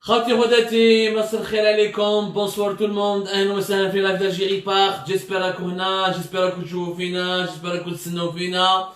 Khati Rodati, Masr Khel Alekom, bonsoir tout le monde, أهلا وسهلا في live d'Algérie Park, j'espère que هنا, j'espère que تشوفوا فينا, j'espère que تستناو فينا.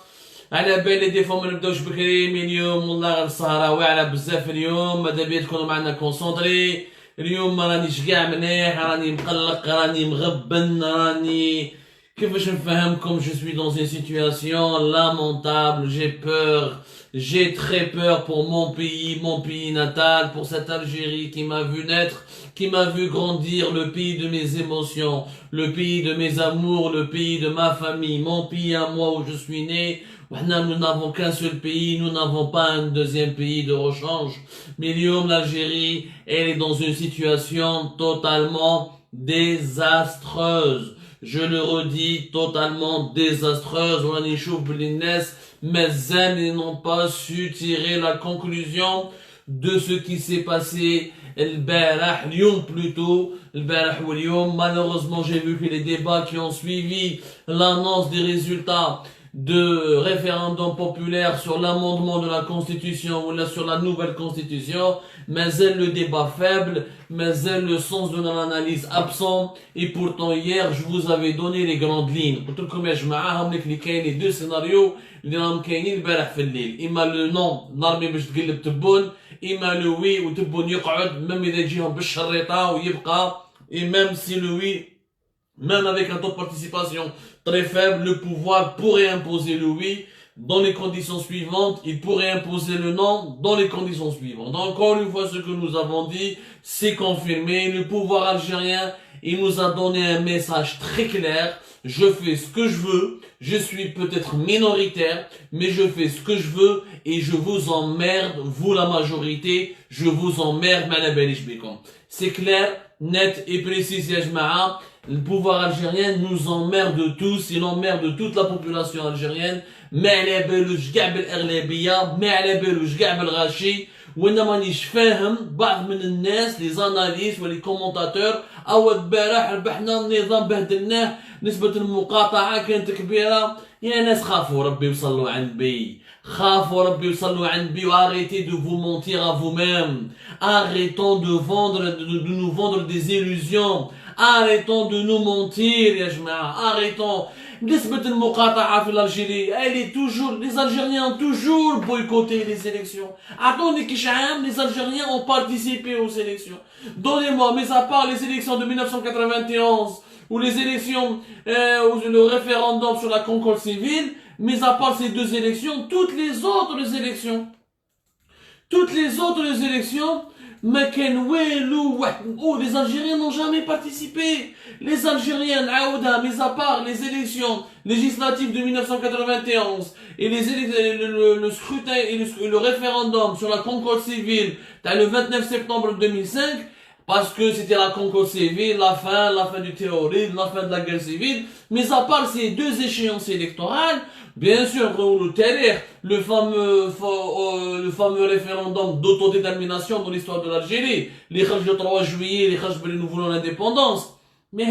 على بالي دي فوا ما نبداوش بكري من اليوم والله غير السهرة واعرة بزاف اليوم، ماذا بيا تكونوا معنا كونسونطري، اليوم ما رانيش كاع مليح، راني مقلق، راني مغبن، راني كيفاش نفهمكم je suis dans une situation lamentable, j'ai peur. J'ai très peur pour mon pays natal, pour cette Algérie qui m'a vu naître, qui m'a vu grandir, le pays de mes émotions, le pays de mes amours, le pays de ma famille, mon pays à moi où je suis né. Nous n'avons qu'un seul pays, nous n'avons pas un deuxième pays de rechange. Million, l'Algérie, elle est dans une situation totalement désastreuse. Je le redis, totalement désastreuse. Mais ils n'ont pas su tirer la conclusion de ce qui s'est passé malheureusement j'ai vu que les débats qui ont suivi l'annonce des résultats de référendum populaire sur l'amendement de la constitution ou sur la nouvelle constitution, mais elle le débat faible, mais elle le sens de l'analyse absent, et pourtant hier je vous avais donné les grandes lignes. Les deux scénarios اللي راهم كاينين البارح في الليل، اما لو نون نارمي باش تقلب تبون، اما لو وي وتبون يقعد ميم اذا يجيهم بالشريطه ويبقى، et même si le oui, même avec un taux de participation très faible, le pouvoir pourrait imposer le oui dans les conditions suivantes, il pourrait imposer le non dans les conditions suivantes. Donc, encore une fois, ce que nous avons dit, c'est confirmé. Le pouvoir algérien, il nous a donné un message très clair. Je fais ce que je veux, je suis peut-être minoritaire, mais je fais ce que je veux et je vous emmerde, vous la majorité, je vous emmerde, c'est clair, net et précis, Yajma'a. Le pouvoir algérien nous emmerde tous, il emmerde toute la population algérienne. ما على بالوش كاع بالأغلبية، ما على بالوش كاع بالغاشي، وانا مانيش فاهم بعض من الناس لي زاناليست ولي كومونتاتور او البارح ربحنا النظام بهدلناه، نسبة المقاطعة كانت كبيرة. يا ناس خافوا ربي وصلوا عن النبي، خافوا ربي وصلوا عن النبي، arrêtez de vous mentir à vous-même, arrêtons de nous vendre des illusions, arrêtons de nous mentir يا جماعة، arrêtons. نسبة المقاطعة في الألجيري elle est toujours, les Algériens ont toujours boycotté les élections. Attendez كيش عام les Algériens ont participé aux élections. Donnez-moi, mais à part les élections de 1991 ou les élections ou le référendum sur la concorde civile, mais à part ces deux élections, toutes les autres élections, mais les Algériens n'ont jamais participé. Les Algériens, mais à part les élections législatives de 1991 et le scrutin et le référendum sur la concorde civile le 29 septembre 2005, parce que c'était la concorde civile, la fin du terrorisme, la fin de la guerre civile, mais à part ces deux échéances électorales, bien sûr, le fameux référendum d'autodétermination dans l'histoire de l'Algérie, les le 3 juillet, les nous voulons l'indépendance. Mais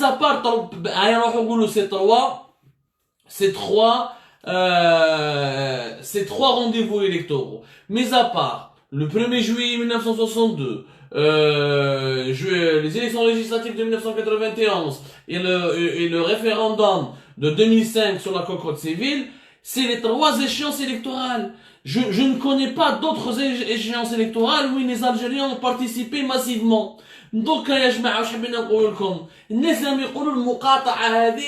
à part ces trois rendez-vous électoraux, mais à part le 1er juillet 1962, les élections législatives de 1991 et le référendum de 2005 sur la concorde civile, c'est les trois échéances électorales. Je ne connais pas d'autres échéances électorales où les Algériens ont participé massivement. Donc يا جماعة واش حابين نقول لكم؟ الناس راهم يقولوا المقاطعة هذه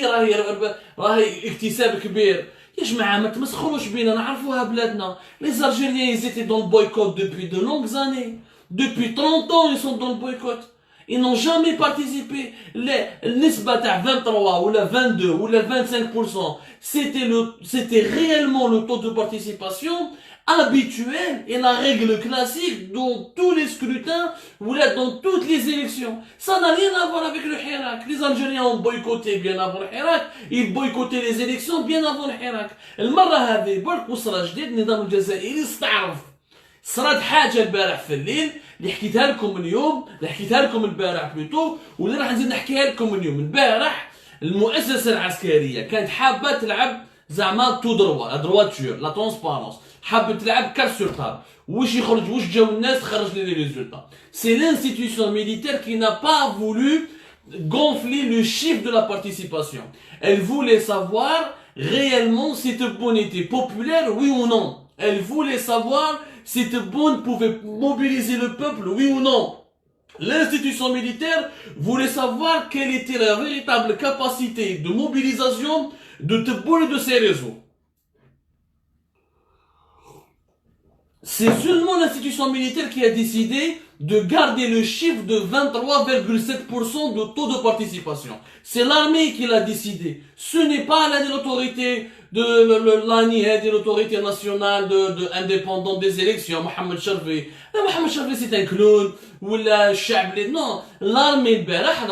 راهي اكتساب كبير. يا جماعة ما تمسخروش بينا، نعرفوها بلادنا. Les Algériens ils étaient dans le boycott depuis de longues années. Depuis 30 ans ils sont dans le boycott. Ils n'ont jamais participé. النسبة تاع 23 ou la 22 ou la 25%, c'était réellement le taux de participation habituel et la règle classique dans tous les scrutins ou là dans toutes les élections. Ça n'a rien à voir avec le Hirak. Les Algériens ont boycotté bien avant le Hirak, ils boycottaient les élections bien avant le Hirak. المرة هذه برك وصل جديد النظام الجزائري استعرف. صارت حاجة البارح في الليل اللي حكيتها لكم اليوم، اللي حكيتها لكم البارح بلوتو، واللي راح نزيد نحكيها لكم اليوم. البارح المؤسسة العسكرية كانت حابة تلعب زعما تو دروا لا دروا تشور لا ترونسبارونس حاب تلعب carte sur table. واش يخرج واش جاو الناس خرج لي les résultats. C'est l'institution militaire qui n'a pas voulu gonfler le chiffre de la participation. Elle voulait savoir réellement si Tebboune était populaire, oui ou non. Elle voulait savoir si Tebboune pouvait mobiliser le peuple, oui ou non. L'institution militaire voulait savoir quelle était la véritable capacité de mobilisation de Tebboune et de ses réseaux. C'est seulement l'institution militaire qui a décidé de garder le chiffre de 23,7% de taux de participation. C'est l'armée qui l'a décidé. Ce n'est pas l'autorité de l'ANI, l'autorité nationale indépendante des élections, Mohamed Charfi. Mohamed Charfi c'est un clown, ou la Chabli. Non, l'armée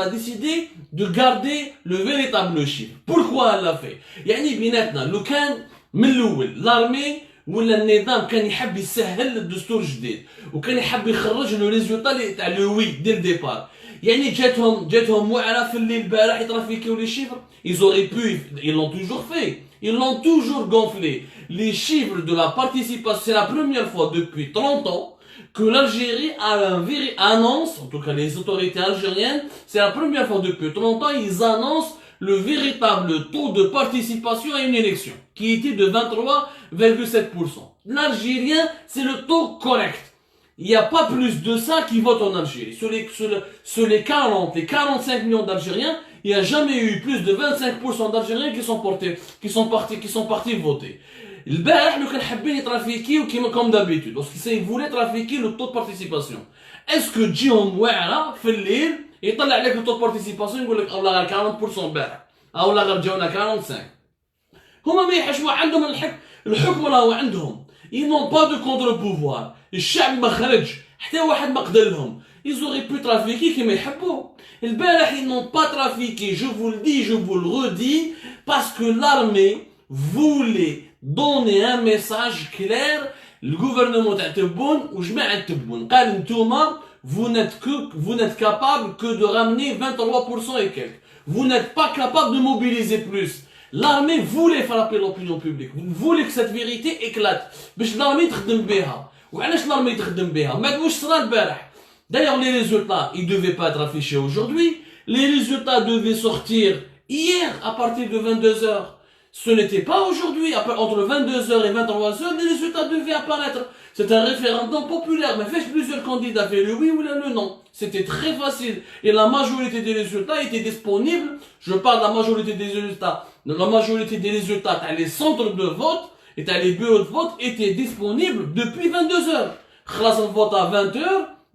a décidé de garder le véritable chiffre. Pourquoi elle l'a fait? يعني بيناتنا لو كان من الأول l'armée ولا النظام كان يحب يسهل الدستور الجديد وكان يحب يخرج له ريزولتا تاع لو وي دير ديبار يعني جاتهم وعره في الليل البارح يترافيكيو لي شيفر ils auraient pu ils l'ont toujours fait ils l'ont toujours gonflé les chiffres de la participation c'est la première fois depuis 30 ans que l'Algérie annonce en tout cas les autorités algériennes c'est la première fois depuis 30 ans ils annoncent le véritable taux de participation à une élection, qui était de 23,7%. L'Algérien, c'est le taux correct. Il n'y a pas plus de ça qui votent en Algérie. Sur les 40, les 45 millions d'Algériens, il n'y a jamais eu plus de 25% d'Algériens qui sont partis voter. البارح لو كان حابين يترافيكيو comme d'habitude lorsqu'ils voulaient trafiquer le taux de participation. Est-ce que تجيهم واعره في الليل يطلع عليك le taux de participation يقول لك والله غير 40% امبارح او لا غير جاونا 45 هما ما يحشوا عندهم الحكم راهو عندهم ils n'ont pas de contre-pouvoir الشعب ما خرج حتى واحد ما قدر لهم ils auraient pu trafiquer كيما يحبوا البارح ils n'ont pas trafiqué je vous le dis je vous le redis parce que l'armée voulait donner un message clair le gouvernement تاع تبون وجماعه تبون قال نتوما vous n'êtes capable que de ramener 23% et quelques. Vous n'êtes pas capable de mobiliser plus. L'armée voulait frapper l'opinion publique. Vous voulez que cette vérité éclate. باش l'armée تخدم بها. وعلاش l'armée تخدم بها؟ ما واش صرا البارح. D'ailleurs les résultats, ils devaient pas être affichés aujourd'hui. Les résultats devaient sortir hier à partir de 22h. Ce n'était pas aujourd'hui, entre 22h et 23h, les résultats devaient apparaître. C'est un référendum populaire, mais fait plusieurs candidats fait le oui ou le non. C'était très facile. Et la majorité des résultats étaient disponibles. Je parle de la majorité des résultats. La majorité des résultats, les centres de vote et les bureaux de vote étaient disponibles depuis 22h. Khlas le vote à 20h,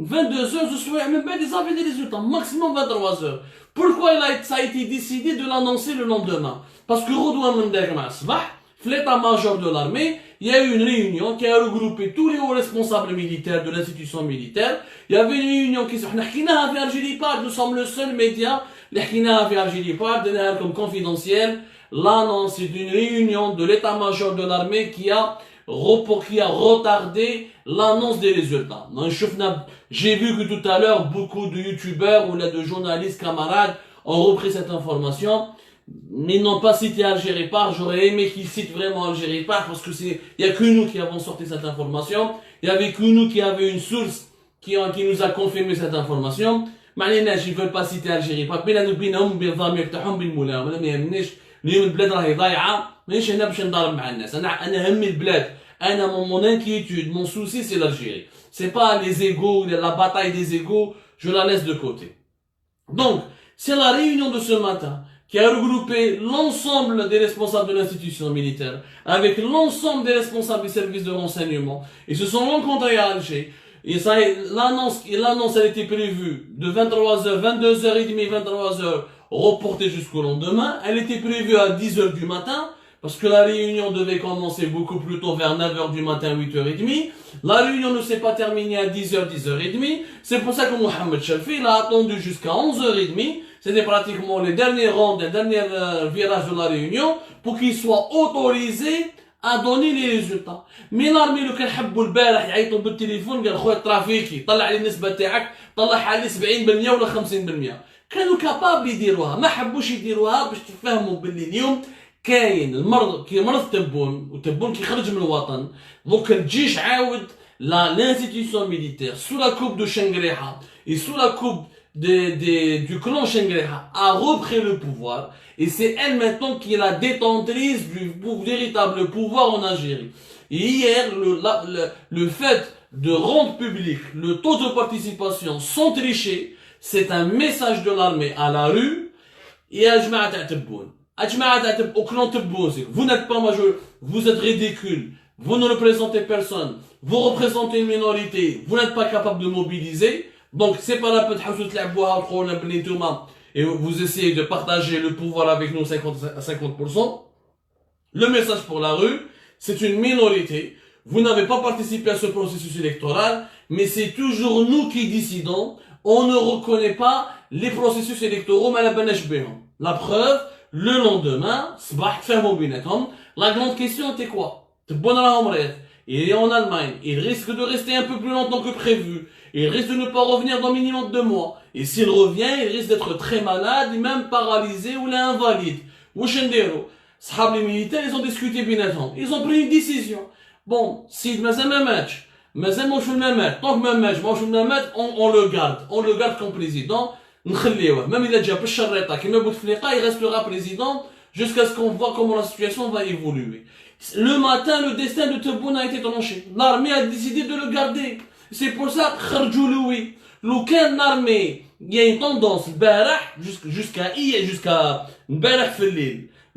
22h, je souhaite même pas des résultats, maximum 23h. Pourquoi ça a été décidé de l'annoncer le lendemain? Parce que Rodouan Mendek Masbah, l'état-major de l'armée, il y a eu une réunion qui a regroupé tous les hauts responsables militaires de l'institution militaire. Il y avait une réunion qui s'est fait Algérie Part, nous sommes le seul média, fait Algérie Part, comme confidentiel. L'annonce d'une réunion de l'état-major de l'armée qui a retardé l'annonce des résultats. J'ai vu que tout à l'heure, beaucoup de youtubeurs ou de journalistes camarades ont repris cette information. Mais ils n'ont pas cité Algérie Part. J'aurais aimé qu'ils citent vraiment Algérie Part parce que il y a que nous qui avons sorti cette information. Il y avait que nous qui avait une source qui nous a confirmé cette information. معناش ils veulent pas citer Algérie Part. بيننا وبينهم بالضمير تاعهم بالملاهم انا ما يهمنيش اليوم البلاد راهي ضايعه مانيش هنا باش نضارب مع الناس انا همي البلاد انا mon inquiétude mon souci c'est l'Algérie. C'est pas les égos la bataille des égos je la laisse de côté. Donc c'est la réunion de ce matin qui a regroupé l'ensemble des responsables de l'institution militaire avec l'ensemble des responsables des services de renseignement. Ils se sont rencontrés à Alger. Et l'annonce elle était prévue de 23h, 22h30, 23h, reportée jusqu'au lendemain. Elle était prévue à 10h du matin, parce que la réunion devait commencer beaucoup plus tôt, vers 9h du matin, 8h30. La réunion ne s'est pas terminée à 10h, 10h30. C'est pour ça que Mohamed Chalfi, il a attendu jusqu'à 11h30. C'était pratiquement les derniers rangs, les derniers virages de la réunion, pour qu'il soit autorisé à donner les résultats. Mais l'armée اللي كان حبوا البارح يعيطوا بالتليفون قال خويا ترافيكي طلع لي النسبه تاعك طلعها لي 70% ولا 50% كانوا كابابل يديروها ما حبوش يديروها باش تفهموا باللي اليوم كاين المرض كي مرض تبون وتبون كيخرج من الوطن دوك الجيش عاود l'institution militaire sous la coupe de Shangri-La et sous la coupe du clan Shangri-La a repris le pouvoir et c'est elle maintenant qui est la détentrice du véritable pouvoir en Algérie. Et hier, le fait de rendre public le taux de participation sans tricher, c'est un message de l'armée à la rue et à Jmaat Tebboune. Au clan Tebboune, vous n'êtes pas majeur, vous êtes ridicule, vous ne représentez personne, vous représentez une minorité, vous n'êtes pas capable de mobiliser, donc c'est pas la peine de et vous essayez de partager le pouvoir avec nous 50%. Le message pour la rue, c'est une minorité, vous n'avez pas participé à ce processus électoral, mais c'est toujours nous qui décidons, on ne reconnaît pas les processus électoraux, mais la preuve, le lendemain, la grande question était quoi? Il est en Allemagne, il risque de rester un peu plus longtemps que prévu, il risque de ne pas revenir dans minimum 2 mois, et s'il revient, il risque d'être très malade, et même paralysé ou invalide. Les militaires, ils ont discuté بيناتهم, ils ont pris une décision. Bon, si مازال ما ماتش, مازال ماهوش الممات, tant que ما ماتش, ماهوش الممات, on le garde comme président, نخليوه, même il a déjà بالشريطة, كيما بوتفليقة, il restera président jusqu'à ce qu'on voit comment la situation va évoluer. Le matin, le destin de Tebboune a été tranché. L'armée a décidé de le garder. C'est pour ça que Kharjou Louis. L'aucun armée, il y a une tendance, jusqu'à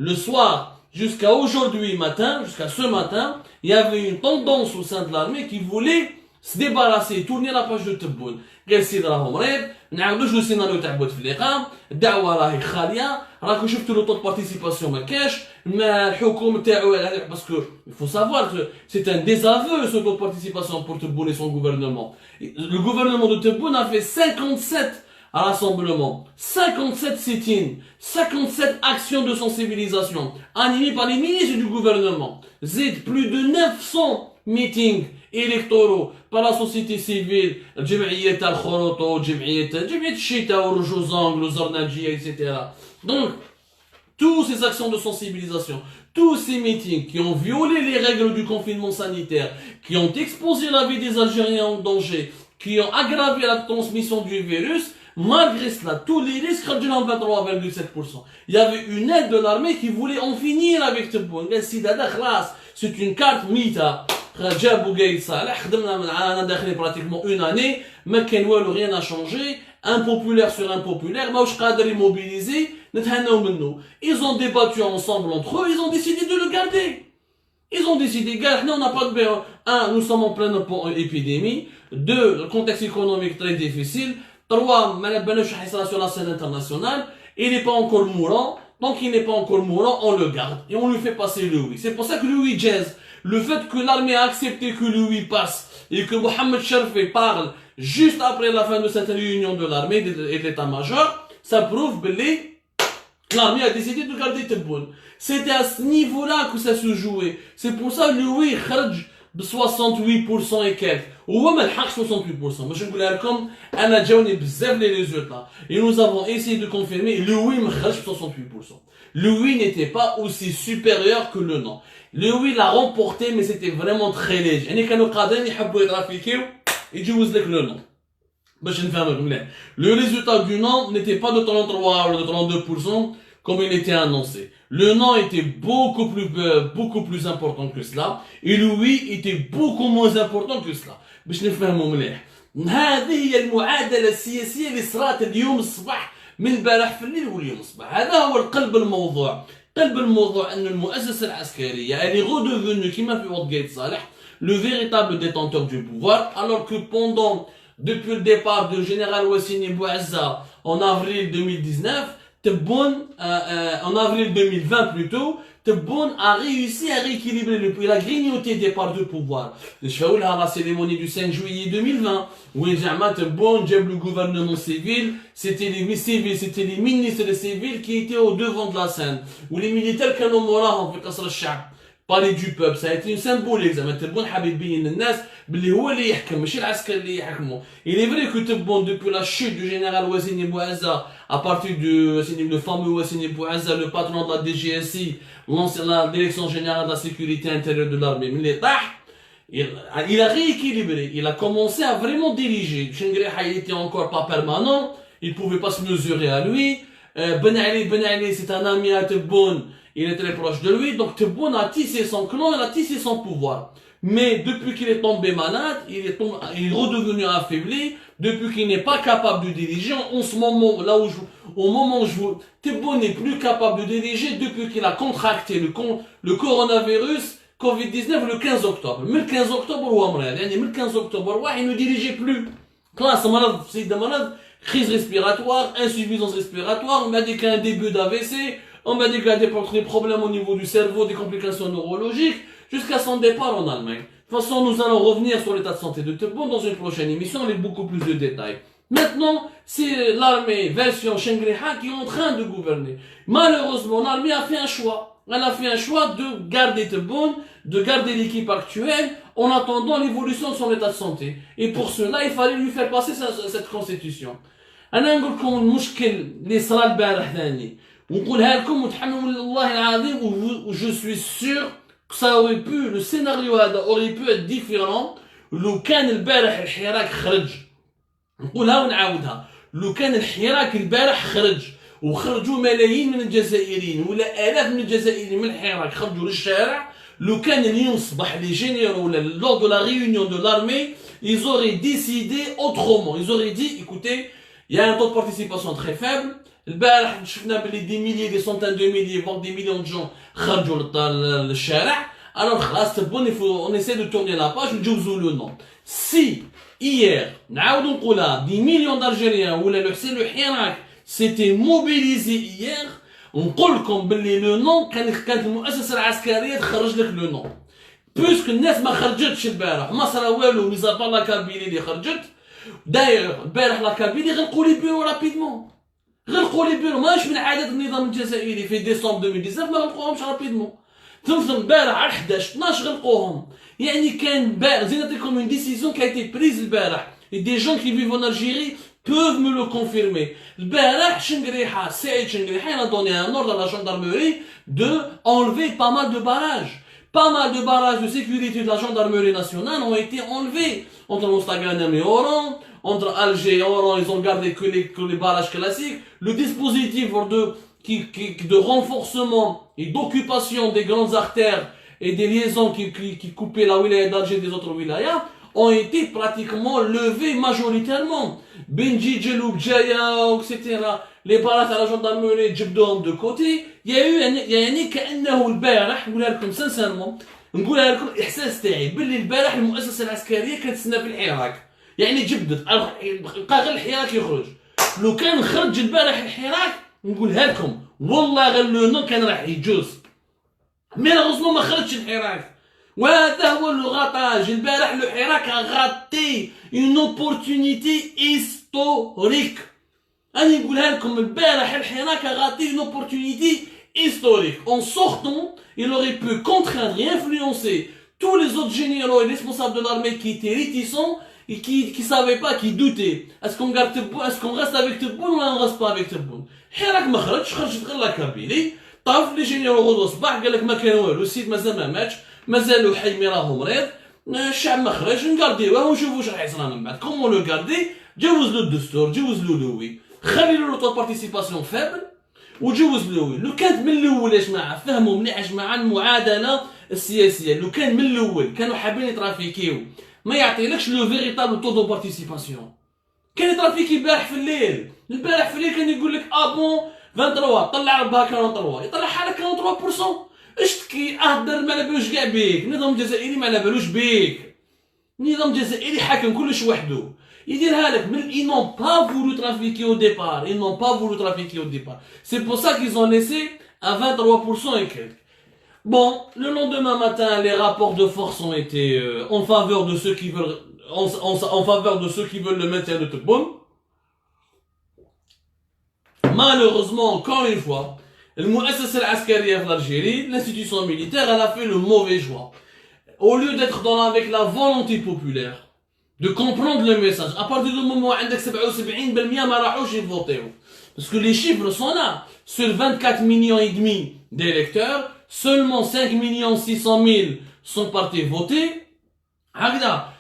le soir, jusqu'à aujourd'hui matin, jusqu'à ce matin, il y avait une tendance au sein de l'armée qui voulait se débarrasser, tourner la page de Tebboune. قال سيد راهو مريض نعاودوش لو سيناريو تاع بوتفليقه الدعوه راهي خاليه راكو شفتوا لو طو دو بارتيسيباسيون ما كاش ما الحكم تاعو باسكو il faut savoir que c'est un désaveu ce taux de participation pour Tebboune et son gouvernement. Le gouvernement de Tebboune a fait 57 rassemblements, 57 sit-ins, 57 actions de sensibilisation animées par les ministres du gouvernement. Zid plus de 900 meetings électoraux par la société civile, الجمعية الخروطو, جمعية الشتاء ورجوزانغ, الزرناجية, etc. Donc, toutes ces actions de sensibilisation, tous ces meetings qui ont violé les règles du confinement sanitaire, qui ont exposé la vie des Algériens en danger, qui ont aggravé la transmission du virus, malgré cela, tous les risques rajoutent 23,7%. Il y avait une aide de l'armée qui voulait en finir avec Tebboune. C'est une carte mita. جابوا قايد صالح خدمنا معانا داخلين pratiquement une année ما كان والو rien n'a changé impopulaire sur impopulaire ماهوش قادر يموبيليزي نتهناو منه. Ils ont débattu ensemble entre eux, ils ont décidé de le garder. Ils ont décidé, gars, on n'a pas de bien. 1, nous sommes en pleine épidémie. 2, le contexte économique très difficile. 3, Malab Benouch sur la scène internationale. Il n'est pas encore mourant. Tant qu'il n'est pas encore mourant, on le garde. Et on lui fait passer le oui. C'est pour ça que le oui jazz. Le fait que l'armée a accepté que le oui passe et que Mohamed Sharfé parle juste après la fin de cette réunion de l'armée et de l'état-major, ça prouve que l'armée a décidé de garder Tebboune. C'était à ce niveau-là que ça se jouait. C'est pour ça que le oui kharj de 68% et quelques. Ou même 68%. Moi je vous l'ai comme on a déjà les résultats. Et nous avons essayé de confirmer le oui kharj 68%. Le oui n'était pas aussi supérieur que le non. Le oui l'a remporté, mais c'était vraiment très léger. Le résultat du non n'était pas de 33 ou de 32% comme il était annoncé. Le non était beaucoup plus important que cela, et le oui était beaucoup moins important que cela. باش نفهموا مليح. هذه هي المعادلة السياسية اللي صارت اليوم الصباح من البارح في الليل واليوم الصباح. هذا هو قلب الموضوع. قلب الموضوع أن المؤسسة العسكرية elle est redevenue كما في وقت قايد صالح le véritable détenteur du pouvoir, alors que depuis le départ du général Wassini Bouazza en avril 2019, Tebboune, en avril 2020 plutôt, Tebboune a réussi à rééquilibrer il a grignoté des parts de pouvoir. Je fais la cérémonie du 5 juillet 2020, où Tebboune, le gouvernement civil, c'était les ministres civils qui étaient au devant de la scène, où les militaires qui ont morts en fait, بالي دو بوب سا ايتي سامبوليك زعما تبون حاب يبين للناس باللي هو اللي يحكم ماشي العسكر اللي يحكموا. Il est vrai que Tebboune depuis la chute du général Ouassini Bouazza à partir du le fameux Ouassini Bouazza, le patron de la DGSI, la direction générale de la sécurité intérieure de l'armée, il a rééquilibré, il a commencé à vraiment diriger. Chengreha, il était encore pas permanent, il pouvait pas se mesurer à lui. Ben Ali, c'est un ami à Tebboune, il est très proche de lui, donc Tebboune a tissé son clan, il a tissé son pouvoir. Mais depuis qu'il est tombé malade, il est redevenu affaibli, depuis qu'il n'est pas capable de diriger, en ce moment, au moment où Tebboune n'est plus capable de diriger depuis qu'il a contracté le coronavirus, Covid-19 le 15 octobre. Mais le 15 octobre, le 15 octobre, il ne dirigeait plus. Classe, c'est crise respiratoire, insuffisance respiratoire, on m'a dit qu'il y a un début d'AVC, on m'a dit qu'il y a des problèmes au niveau du cerveau, des complications neurologiques, jusqu'à son départ en Allemagne. De toute façon, nous allons revenir sur l'état de santé de Tebboune dans une prochaine émission avec beaucoup plus de détails. Maintenant, c'est l'armée version Chengreha qui est en train de gouverner. Malheureusement, l'armée a fait un choix. Elle a fait un choix de garder Tebboune, de garder l'équipe actuelle, en attendant l'évolution de son état de santé. Et pour cela, il fallait lui faire passer cette constitution. أنا نقول لكم المشكل اللي صرا البارح ثاني ونقولها لكم وتحملوا لله العظيم و je suis sûr que ça aurait pu le scénario هذا aurait pu être différent لو كان البارح الحراك خرج. نقولها ونعاودها، لو كان الحراك البارح خرج وخرجوا ملايين من الجزائريين ولا آلاف من الجزائريين من الحراك خرجوا للشارع، لو كان اليوم صباح لي جينيرaux ولا lors de la réunion de l'armée ils auraient décidé autrement. Ils auraient dit écoutez, il y a un taux de participation très faible. البارح شفنا بلي des milliers, des centaines de milliers, voire des millions de gens خرجوا للشارع. Alors خلاص Tebboune, on essaie de tourner la page ونجوزوا le nom. Si hier نعاودوا نقولها des millions d'Algériens ولا الحسين الحراك s'étaient mobilisés hier، نقول لكم باللي لو نون كانت المؤسسه العسكريه تخرج لك لو نون. بوسك الناس ما خرجتش البارح ما صرا والو ميزابا لا كابيلي اللي خرجت. داير البارح لا كابيلي غلقوا لي بيرو رابيدمون، غلقوا لي بيرو ماش من عادة النظام الجزائري في ديسمبر 2019 ما غلقوهمش رابيدمون. ثم البارح على 11 12 غلقوهم. يعني كان زينتكم اون ديسيزيون كا ايتي بريز البارح. Et des gens qui vivent en Algérie peuvent me le confirmer. البارح Chengreha, Saïd Chengreha, il a donné un ordre à la gendarmerie de enlever pas mal de barrages. Pas mal de barrages de sécurité de la gendarmerie nationale ont été enlevés. Entre Mostaganem et Oran, entre Alger et Oran, ils ont gardé que les barrages classiques. Le dispositif de renforcement et d'occupation des grandes artères et des liaisons qui coupaient la wilaya d'Alger des autres wilayas ont été pratiquement levés majoritairement. Benji, Djeloub, Djaya, etc. Les barrages à la gendarmerie, Djibdom de côté. Il y a eu كأنه البارح نقولها لكم sincèrement، نقولها لكم إحساس تاعي باللي البارح المؤسسة العسكرية كانت تسنى في الحراك. يعني جبدت بقى غير الحراك يخرج. لو كان خرج البارح الحراك نقولها لكم والله غير لو نون كان راح يجوز. مالوغوزمون ما خرجش الحراك. وهذا هو الغطاج. البارح الحراك غطي une opportunité historique. أنا نقولها لكم البارح الحراك غطي une opportunité historique. En sortant, il aurait pu contraindre et influencer tous les autres généraux et responsables de l'armée qui étaient réticents et qui savaient pas, qui doutaient. Est-ce qu'on garde Tebboune, est-ce qu'on reste avec Tebboune ou on reste pas avec Tebboune? الحراك ما خرجت غير لا كابيلي. طاف لي جينيرaux غدوة الصباح قال لك ما كان والو، السيد مازال ما ماتش، مازالو حي مي راهو مريض، الشعب ما خرج، نقارديوه ونشوفوا واش راح يصرى من بعد. كومون لو كاردي؟ جوز له الدستور، جوز له لوي، خلي له طو بارتيسيباسيون فابل وجوز لوي. لو كانت من الاول يا جماعه فهموا مليح يا جماعه المعادله السياسيه، لو كان من الاول كانوا حابين يترافيكيو ما يعطيلكش لو فيريتابل طو دو بارتيسيباسيون. كان يترافيكي البارح في الليل، البارح في الليل كان يقول لك بون 23 طلع ربها 43 يطلعها لك 43%. اشتكي اهدر ما على بالوش كاع بيك. النظام الجزائري ما على بالوش بيك، النظام الجزائري حاكم كلش وحده يديرها لك. من ils n'ont pas voulu trafiquer au départ, ils n'ont pas voulu trafiquer au départ. C'est pour ça qu'ils ont laissé à 23% et quelques. Bon, le lendemain matin, les rapports de force ont été en faveur de ceux qui veulent en faveur de ceux qui veulent le maintien de Tebboune. Malheureusement, encore une fois, المؤسسة العسكرية في l'Algérie, l'institution militaire, elle a fait le mauvais choix. Au lieu d'être avec la volonté populaire, de comprendre le message, à partir du moment où عندك 77% ما راحوش يفوتيو. Parce que les chiffres sont là. Sur 24 millions et demi d'électeurs, seulement 5 millions 600 000 sont partis voter.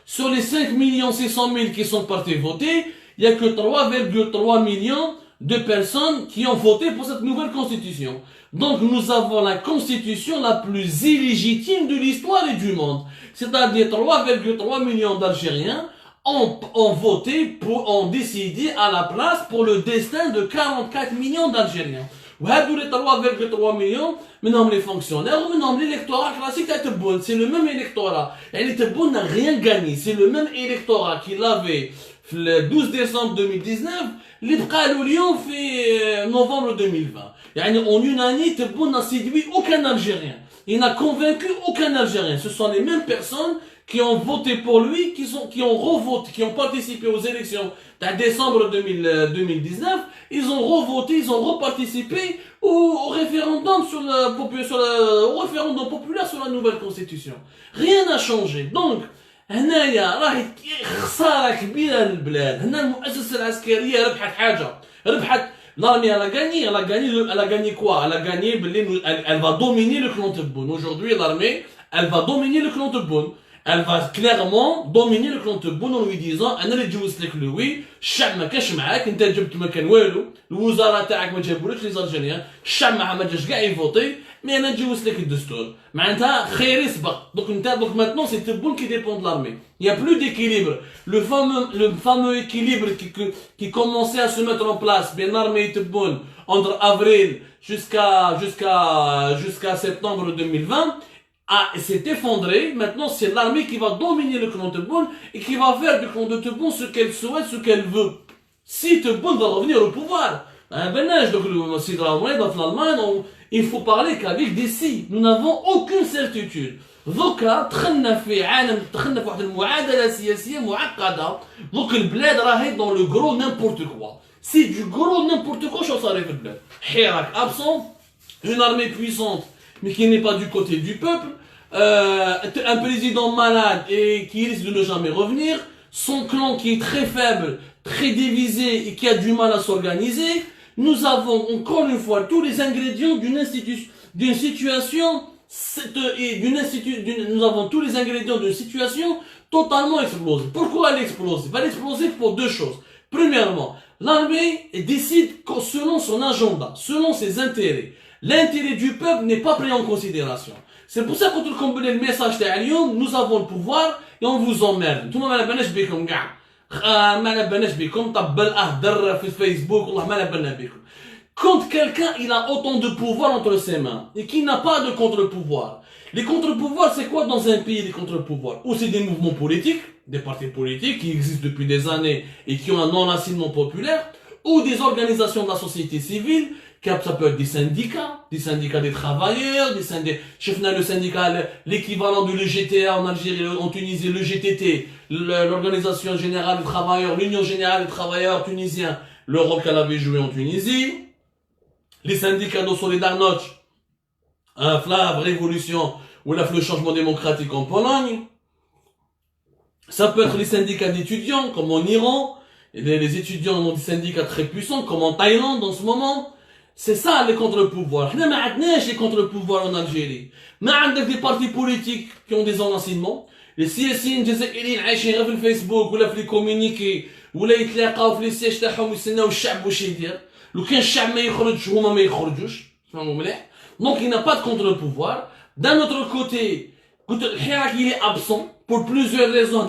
Sur les 5 millions 600 000 qui sont partis voter, il n'y a que 3,3 millions de personnes qui ont voté pour cette nouvelle constitution. Donc nous avons la constitution la plus illégitime de l'histoire et du monde. C'est-à-dire 3,3 millions d'Algériens ont voté ont décidé à la place pour le destin de 44 millions d'Algériens. وهادو les 3,3 millions منهم les fonctionnaires ومنهم l'électorat classique تاع تبون. C'est le même électorat. يعني تبون n'a rien gagné. C'est le même électorat qu'il avait le 12 décembre 2019 اللي بقى له اليوم في novembre 2020. يعني en une année تبون n'a séduit aucun Algérien. Il n'a convaincu aucun Algérien. Ce sont les mêmes personnes qui ont voté pour lui, qui ont revoté, qui ont participé aux élections de décembre 2019, ils ont revoté, ils ont reparticipé au référendum au référendum populaire sur la nouvelle constitution. Rien n'a changé. Donc, هنايا راهي خسارة كبيرة للبلاد. هنا المؤسسة العسكرية ربحت حاجة. ربحت l'armée elle a gagné quoi? Elle a gagné, elle va dominer le clan Tebboune. Aujourd'hui, l'armée, elle va dominer le clan Tebboune. Elle va clairement dominer le clan Tebboune en lui disant انا اللي جوزت لك لوي الشعب ما كاش معاك انت جبت ما كان والو الوزاره تاعك ما جابولكش لي زالجيريان الشعب ما جاش كاع يفوتي مي انا جوزت لك الدستور معناتها خير يسبق donc maintenant c'est Tebboune qui dépend de l'armée. Il y a plus d'équilibre. Le fameux équilibre qui commençait à se mettre en place bien l'armée et Tebboune entre avril jusqu'à septembre 2020 s'est effondré. Maintenant, c'est l'armée qui va dominer le clan Tebboune et qui va faire du clan de Tebboune ce qu'elle souhaite, ce qu'elle veut. Si Tebboune va revenir au pouvoir, donc dans l'Allemagne, il faut parler qu'avec des si. Nous n'avons aucune certitude. دوكا دخلنا في واحد المعادله سياسيه معقده. دوك البلاد راهي dans le gros n'importe quoi. C'est du gros n'importe quoi شو صار في البلاد. حراك absent, une armée puissante mais qui n'est pas du côté du peuple, un président malade et qui risque de ne jamais revenir, son clan qui est très faible, très divisé et qui a du mal à s'organiser. Nous avons encore une fois tous les ingrédients d'une situation nous avons tous les ingrédients d'une situation totalement explosée. Pourquoi elle explose? Elle va exploser pour deux choses. Premièrement, l'armée décide selon son agenda, selon ses intérêts. L'intérêt du peuple n'est pas pris en considération. C'est pour ça que quand on le message d'Alion, nous avons le pouvoir et on vous emmerde. Tout le monde ما لبناش بكم كاع. ما لبناش بكم طب الاهدر في فيسبوك والله ما لبنا بكم. Quand quelqu'un il a autant de pouvoir entre ses mains et qu'il n'a pas de contre-pouvoir. Les contre-pouvoirs, c'est quoi dans un pays les contre-pouvoirs? Ou c'est des mouvements politiques, des partis politiques qui existent depuis des années et qui ont un non-assignement populaire, ou des organisations de la société civile, ça peut être des syndicats des travailleurs, le syndicat, l'équivalent de l'EGTA en Algérie, en Tunisie, le GTT, l'Organisation Générale des Travailleurs, l'Union Générale des Travailleurs Tunisiens, le rôle qu'elle avait joué en Tunisie, les syndicats de Solidarność, la révolution ou le changement démocratique en Pologne. Ça peut être les syndicats d'étudiants, comme en Iran, et les étudiants ont des syndicats très puissants, comme en Thaïlande en ce moment. C'est ça les contre-pouvoirs. Nous n'avons les contre-pouvoirs en Algérie. Nous avons des partis politiques qui ont des enracinements. Les سياسيين الجزائريين عايشين غير في الفيسبوك ولا في لي كومونيكي ولا يتلاقاو في لي سيج تاعهم ويستناو الشعب واش يدير. لو كان الشعب ما يخرجش هما ما يخرجوش. فهموا مليح. Donc il n'a pas de contre-pouvoir. D'un autre côté, الحراك il est absent pour plusieurs raisons.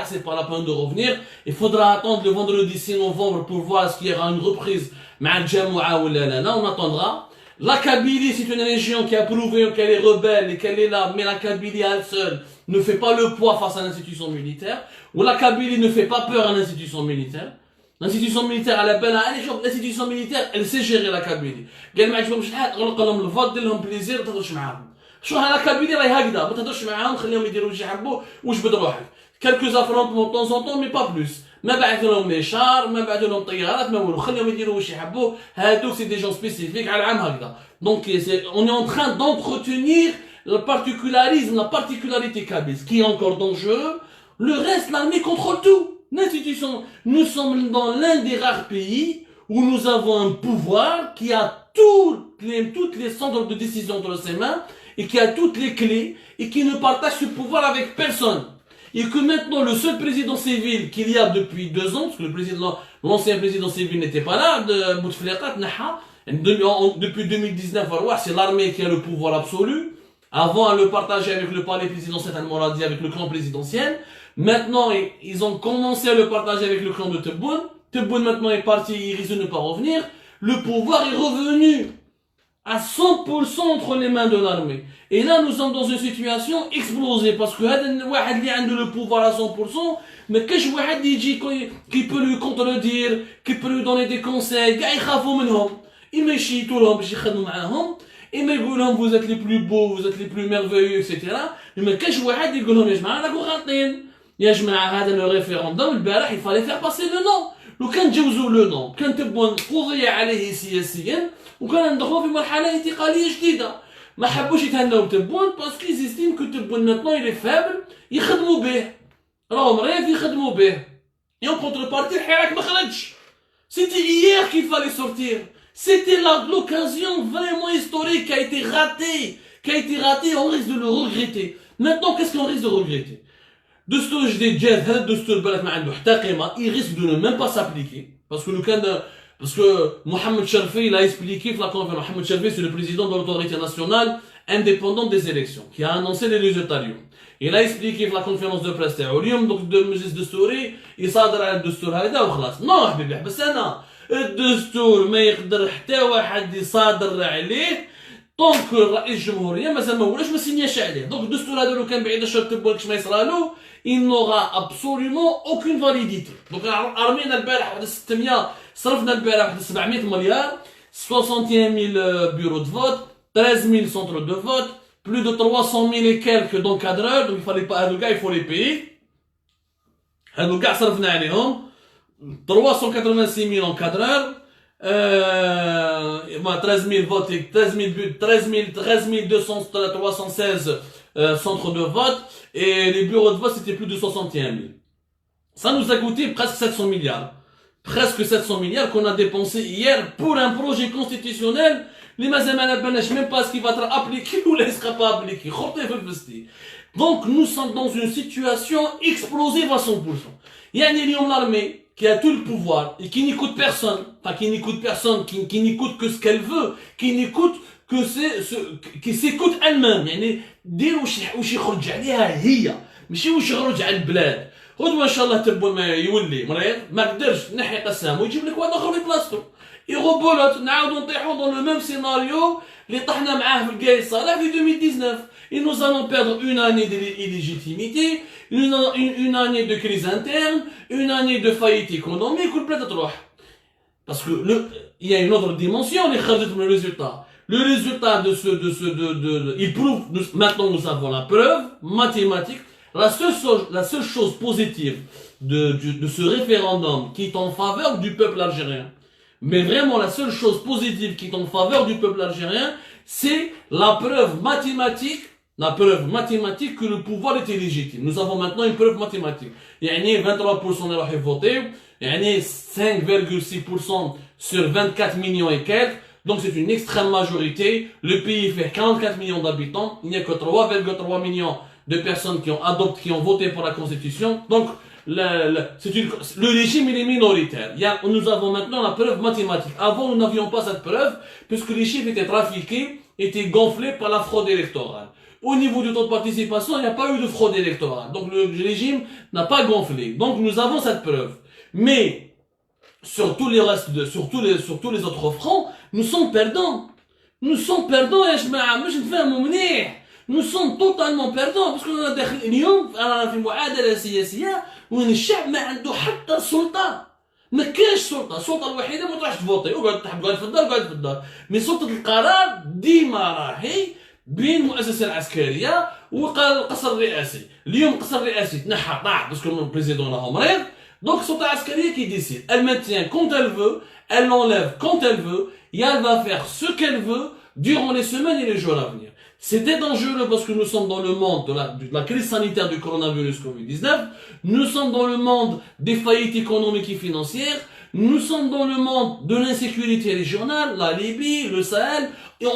C'est pas la peine de revenir. Il faudra attendre le vendredi 6 novembre pour voir s'il y aura une reprise. On attendra. La Kabylie, c'est une région qui a prouvé qu'elle est rebelle et qu'elle est là, mais la Kabylie à elle seule ne fait pas le poids face à l'institution militaire. Ou la Kabylie ne fait pas peur à l'institution militaire. L'institution militaire, elle appelle à l'institution militaire, elle sait gérer la Kabylie. قال ما عجبهمش الحال غلق لهم الفوت دير لهم بليزير ما تهضرش معاهم. شو لا كابيلي راهي هكذا ما تهضرش معاهم خليهم يديروا واش يحبوا وجبد روحك. Quelques affrontements de temps en temps mais pas plus. ما بعث لهم ليشار، ما بعث لهم طيارات، ما والو، خليهم يديروا واش يحبوا. هادوك سي دي جون سبيسيفيك على العام هكذا. دونك on est en train d'entretenir le particularisme, la particularité kabyles, qui est encore dangereux. Le reste, l'armée contrôle tout. L'institution, nous sommes dans l'un des rares pays où nous avons un pouvoir qui a toutes les centres de décision dans ses mains et qui a toutes les clés et qui ne partage ce pouvoir avec personne. Et que maintenant, le seul président civil qu'il y a depuis 2 ans, parce que l'ancien président civil n'était pas là, de Bouteflika, depuis 2019, c'est l'armée qui a le pouvoir absolu. Avant, elle le partageait avec le palais présidentiel, avec le clan présidentiel. Maintenant, ils ont commencé à le partager avec le clan de Tebboune. Tebboune maintenant est parti, il risque de ne pas revenir. Le pouvoir est revenu à 100% entre les mains de l'armée. Et là, nous sommes dans une situation explosée, parce que واحد اللي عنده le pouvoir à 100%, mais كاش واحد يجي qui peut lui contredire, qui peut lui donner des conseils, كاع يخافوا منهم. إما يشيتوا لهم باش يخدموا معاهم، إما يقول لهم vous êtes les plus beaux, vous êtes les plus merveilleux, etc. mais كاش واحد يقول لهم يا جماعة راكم غالطين. يا جماعة هذا le référendum البارح il fallait faire passer le nom. لو كان جوزوا لو نون كان تبون قضي عليه سياسيا وكان ندخلوا في مرحله انتقاليه جديده. ما حبوش يتهناو بتبون باسكو يزيستيم كو تبون ماتنون il est faible يخدموا به. راهم مريض يخدموا به. Et en contrepartie الحراك ما خرجش. C'était hier qu'il fallait sortir. C'était l'occasion vraiment historique qui a été ratée. On risque de le regretter. Maintenant, qu'est-ce qu'on risque de regretter? دستور جديد جاء هذا الدستور بالك ما عنده حتى قيمه. Il risque de ne même pas s'appliquer parce que Mohamed Cherfi il a expliqué que la conférence. Mohamed Cherfi c'est le président de l'autorité nationale indépendante des élections qui a annoncé les résultats اليوم. Il a expliqué في la conférence de presse تاعو اليوم دوك المجلس الدستوري يصادر على الدستور هذا وخلاص. نو حبيبي بس انا الدستور ما يقدر حتى واحد يصادر عليه طونك الرئيس الجمهوريه مازال ما ولاش ما سينياش عليه. دونك الدستور هذا لو كان بعيد الشرط تبغى ما يصرالو il n'aura absolument aucune validité. Donc رمينا البارح واحد 600 صرفنا البارح واحد 700 مليار 61 000 bureaux de vote 13 000 centres de vote plus de 300 000 et quelques d'encadreurs. Donc il fallait pas هادو كاع il faut les payer. هادو كاع صرفنا عليهم 386 000 encadreurs 13 000 votes et 13 216 centres de vote et les bureaux de vote c'était plus de 61 000. Ça nous a coûté presque 700 milliards. Presque 700 milliards qu'on a dépensé hier pour un projet constitutionnel. Les mazamana banash même pas ce qui va être appliqué ou ne sera pas appliqué. Donc nous sommes dans une situation explosive à 100%. Il y a l'armée qui a tout le pouvoir et qui n'écoute personne, qui n'écoute que ce qu'elle veut, qui n'écoute que qui s'écoute elle-même. يعني دير واش يخرج عليها هي ماشي واش يخرج على البلاد. غدوه ان شاء الله تبون ما يولي مريض ما قدرش نحي قسام ويجيب لك واحد اخر يبلاصتو يغبولات نعاودو نطيحو dans le même scénario اللي طحنا معاه في القاي صالح في 2019. Et nous allons perdre une année d'illégitimité, une année de crise interne, une année de faillite économique ou peut-être تروح. Parce que il y a une autre dimension اللي خرجت من الريزولتا. Le résultat il prouve, maintenant nous avons la preuve mathématique. La seule chose positive de ce référendum qui est en faveur du peuple algérien, mais vraiment la seule chose positive qui est en faveur du peuple algérien, c'est la preuve mathématique que le pouvoir était légitime. Nous avons maintenant une preuve mathématique. Il y a 23% de la voté, il y a 5,6% sur 24 millions et quelques. Donc c'est une extrême majorité. Le pays fait 44 millions d'habitants. Il n'y a que 3,3 millions de personnes qui ont voté pour la Constitution. Donc le régime il est minoritaire. Nous avons maintenant la preuve mathématique. Avant nous n'avions pas cette preuve puisque les chiffres étaient trafiqués, étaient gonflés par la fraude électorale. Au niveau du taux de participation, il n'y a pas eu de fraude électorale. Donc le régime n'a pas gonflé. Donc nous avons cette preuve. Mais sur tous les restes sur tous les autres fronts, nous sommes perdants. Nous sommes perdants يا جماعة مش نفهموا مليح. Nous sommes totalement perdants parce que داخل اليوم رانا في معادلة سياسية وين الشعب ما عنده حتى سلطة. ما كاينش سلطة. السلطة الوحيدة ما تروحش تفوتي وقعد في الدار. مي سلطة القرار ديما راهي بين المؤسسة العسكرية والقصر الرئاسي. اليوم القصر الرئاسي تنحى طاح باسكو البريزيدون راهو مريض. Donc, c'est Askaria qui décide. Elle maintient quand elle veut, elle l'enlève quand elle veut, et elle va faire ce qu'elle veut durant les semaines et les jours à venir. C'était dangereux parce que nous sommes dans le monde de la crise sanitaire du coronavirus Covid-19, nous sommes dans le monde des faillites économiques et financières, nous sommes dans le monde de l'insécurité régionale, la Libye, le Sahel, et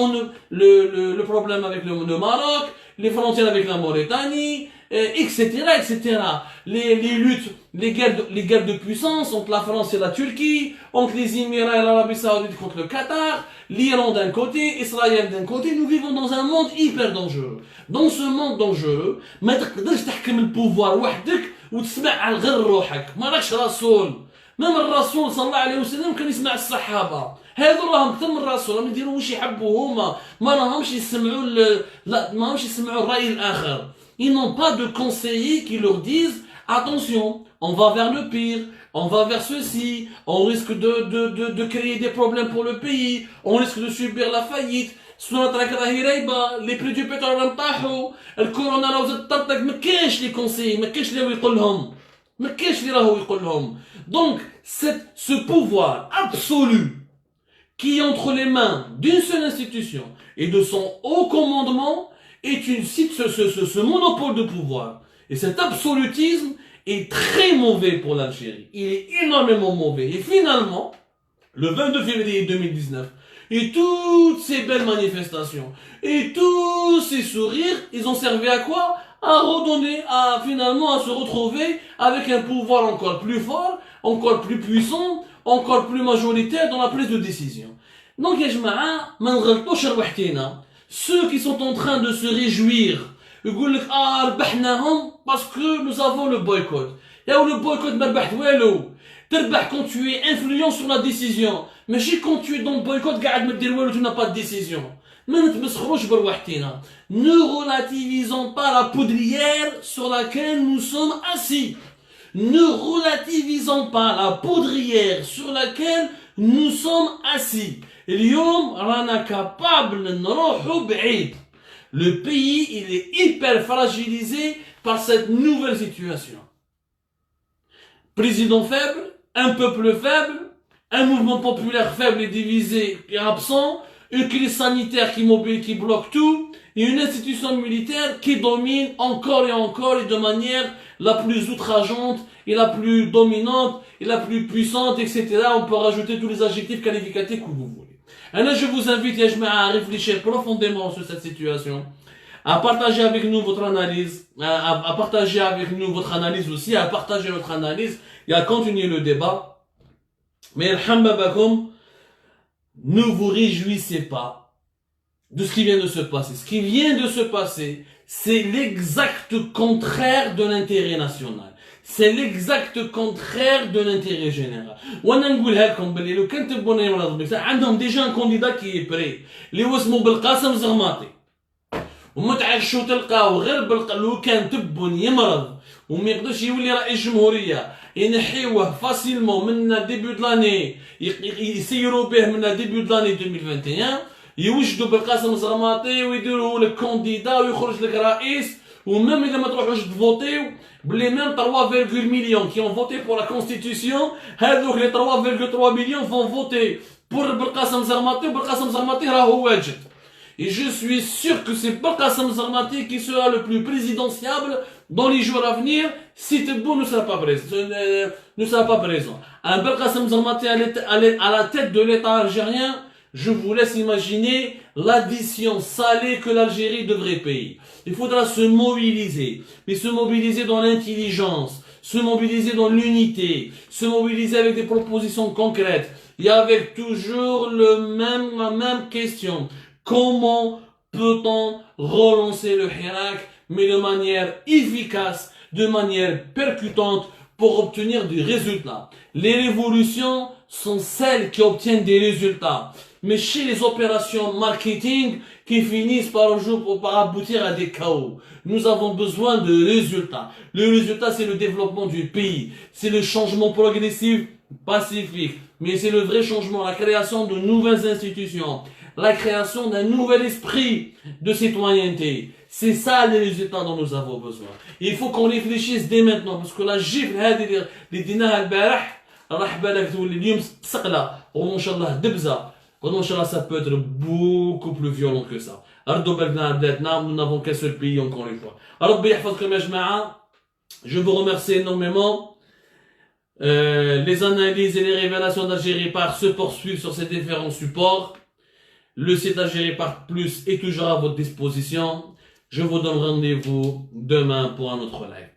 le problème avec le Maroc, les frontières avec la Mauritanie, etc., etc. Les luttes, les guerres de puissance entre la France et la Turquie, entre les Émirats et l'Arabie Saoudite contre le Qatar, l'Iran d'un côté, Israël d'un côté. Nous vivons dans un monde hyper dangereux. Dans ce monde dangereux, ما تقدرش تحكم البوفوار وحدك وتسمع على غير روحك. ما راكش رسول. même الرسول صلى الله عليه وسلم كان يسمع الصحابة. هذو راهم اكثر من الرسول، راهم يديروا واش يحبوا هما، ما راهمش يسمعوا لا ما راهمش يسمعوا الرأي الآخر. Ils n'ont pas de conseillers qui leur disent attention, on va vers le pire, on va vers ceci, on risque de créer des problèmes pour le pays, on risque de subir la faillite. Les prix du pétrole انطاحوا، الكورونا راهو زاد طرطق، ما كاينش لي كونسيي، ما كاينش اللي يقول لهم، ما كاينش اللي راهو يقول لهم. Donc ce pouvoir absolu qui est entre les mains d'une seule institution et de son haut commandement est ce monopole de pouvoir. Et cet absolutisme est très mauvais pour l'Algérie. Il est énormément mauvais. Et finalement, le 22 février 2019, et toutes ces belles manifestations, et tous ces sourires, ils ont servi à quoi? À redonner, finalement, à se retrouver avec un pouvoir encore plus fort, encore plus puissant, encore plus majoritaire dans la prise de décision. Donc, ya jma'a, ma nغلطوش ربحتينا. Ceux qui sont en train de se réjouir, يقول لك ربحناهم parce que nous avons le boycott. Et où le boycott ما ربحت والو. تربح quand tu es influent sur la décision. ماشي quand tu es dans le boycott قاعد ما دير والو tu n'as pas de décision. ما نتمسخروش برواحتينا. Ne relativisons pas la poudrière sur laquelle nous sommes assis. Ne relativisons pas la poudrière sur laquelle nous sommes assis. اليوم رانا capable نروحوا بعيد. Le pays, il est hyper fragilisé par cette nouvelle situation. Président faible, un peuple faible, un mouvement populaire faible et divisé et absent, une crise sanitaire qui bloque tout, et une institution militaire qui domine encore et de manière la plus outrageante et la plus dominante et la plus puissante, etc. On peut rajouter tous les adjectifs qualificatifs que vous voulez. Et là, je vous invite, à réfléchir profondément sur cette situation, à partager avec nous votre analyse, à partager avec nous votre analyse aussi, à partager notre analyse et à continuer le débat. Mais alhambabakum, ne vous réjouissez pas de ce qui vient de se passer. Ce qui vient de se passer, c'est l'exact contraire de l'intérêt national. C'est l'exact contraire de l'intérêt général. وانا نقولها لكم بلي لو كان تبوني ولا عندهم ديجا ان كونديدا كي بري اللي هو اسمه بالقاسم زغماطي وما تعرفوا تلقاو غير لو كان تبون يمرض وما يقدرش يولي رئيس جمهوريه ينحيوه فاسيلمون من ديبيو دو لاني يسيروا به من ديبيو دو لاني 2021 يوجدوا بالقاسم زغماطي ويديروا لك كونديدا ويخرج لك رئيس ومام اذا ما تروحوش تفوتيو بلي ميم 3,8 millions qui ont voté pour la constitution هذوك les 3,3 millions vont voter pour بالقاسم زغماطي وبالقاسم زغماطي راهو واجد. Et je suis sûr que c'est Belkacem Zarmati qui sera le plus présidentiable dans les jours à venir si Tebboune ne sera pas présent. Un Belkacem Zarmati à la tête de l'État algérien, je vous laisse imaginer l'addition salée que l'Algérie devrait payer. Il faudra se mobiliser, mais se mobiliser dans l'intelligence, se mobiliser dans l'unité, se mobiliser avec des propositions concrètes et avec toujours la même question. Comment peut-on relancer le Hirak, mais de manière efficace, de manière percutante, pour obtenir des résultats? Les révolutions sont celles qui obtiennent des résultats. Mais chez les opérations marketing qui finissent par aboutir à des chaos, nous avons besoin de résultats. Le résultat, c'est le développement du pays. C'est le changement progressif, pacifique. Mais c'est le vrai changement, la création de nouvelles institutions, la création d'un nouvel esprit de citoyenneté. C'est ça les résultats dont nous avons besoin. Il faut qu'on réfléchisse dès maintenant, parce que la gifle هذه اللي ديناها البارح راح بالك تولي اليوم ثقله وان شاء الله دبزه وان شاء الله ça peut être beaucoup plus violent que ça. ردوا بالنا على بلادنا, nous n'avons qu'un seul pays encore une fois. ربي يحفظكم يا جماعه. Je vous remercie énormément. Les analyses et les révélations d'Algérie Part se poursuivent sur ces différents supports. Le site Algérie Part Plus est toujours à votre disposition. Je vous donne rendez-vous demain pour un autre live.